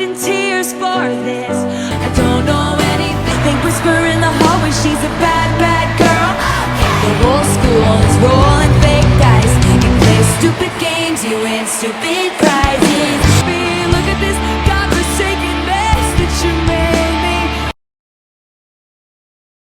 in tears for this. I don't know anything. They whisper in the hallway she's a bad, bad girl. The whole school is rolling fake dice. You play stupid games, you win stupid